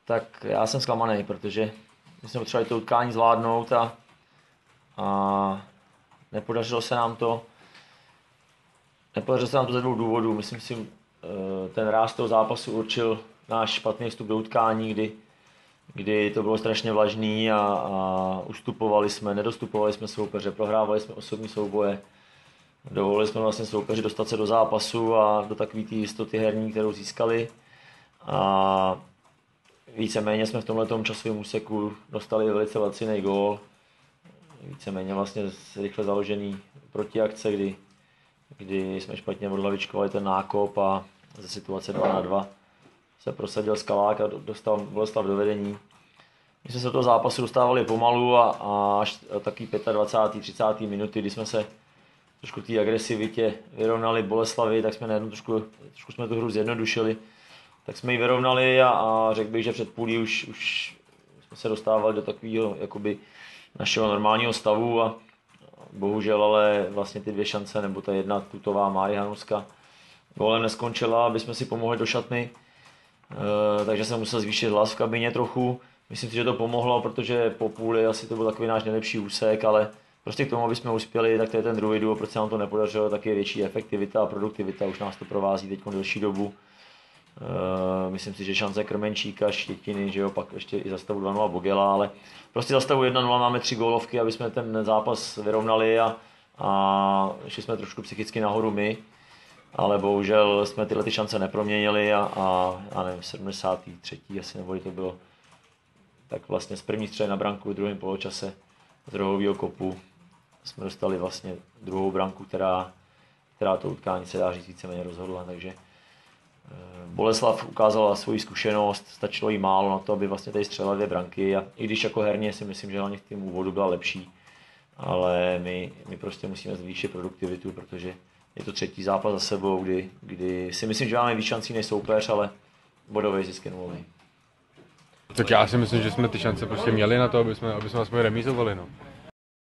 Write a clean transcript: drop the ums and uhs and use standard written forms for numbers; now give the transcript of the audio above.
Tak já jsem zklamaný, protože my jsme potřebovali to utkání zvládnout a nepodařilo se nám to. Nepodařilo se nám to ze dvou důvodů. Myslím si, ten ráz toho zápasu určil náš špatný vstup do utkání, kdy to bylo strašně vlažný a ustupovali jsme, nedostupovali jsme soupeře, prohrávali jsme osobní souboje. Dovolili jsme vlastně soupeři dostat se do zápasu a do takové té jistoty herní, kterou získali. A víceméně jsme v tomhletom časovém úseku dostali velice laciný gól. Víceméně vlastně rychle založený protiakce, kdy jsme špatně odhlavičkovali ten nákop a ze situace 2-2 se prosadil Skalák a dostal Boleslav do vedení. My jsme se do toho zápasu dostávali pomalu a až taky 25. 30. minuty, kdy jsme se trošku té agresivitě vyrovnali Boleslavi, tak jsme najednou trošku jsme tu hru zjednodušili. Tak jsme ji vyrovnali a řekl bych, že před půlí už jsme se dostávali do takového jakoby našeho normálního stavu a bohužel ale vlastně ty dvě šance, nebo ta jedna tutová Máry Hanuska gólem neskončila, aby jsme si pomohli do šatny. Takže jsem musel zvýšit hlas v kabině trochu. Myslím si, že to pomohlo, protože po půli asi to byl takový náš nejlepší úsek, ale prostě k tomu, aby jsme uspěli, tak to je ten druhý důvod, proč se nám to nepodařilo, tak je větší efektivita a produktivita, už nás to provází teď delší dobu. Myslím si, že šance Krmenčíka, Štětiny, že jo, pak ještě i za stavu 2-0 Bogela, ale prostě za stavu 1-0 máme 3 gólovky, aby jsme ten zápas vyrovnali a šli jsme trošku psychicky nahoru my, ale bohužel jsme tyhle ty šance neproměnili a nevím, 73. asi nebo to bylo, tak vlastně z první střely na branku v druhém poločase z rohového kopu jsme dostali vlastně druhou branku, která to utkání se dá říct víceméně rozhodla, takže Boleslav ukázala svoji zkušenost, stačilo jí málo na to, aby vlastně tady střelila 2 branky a i když jako herně si myslím, že hlavně v tom úvodu byla lepší, ale my prostě musíme zvýšit produktivitu, protože je to 3. zápas za sebou, kdy si myslím, že máme víc šancí než soupeř, ale bodový zisk je nulový. Tak já si myslím, že jsme ty šance prostě měli na to, aby jsme aspoň remízovali, no.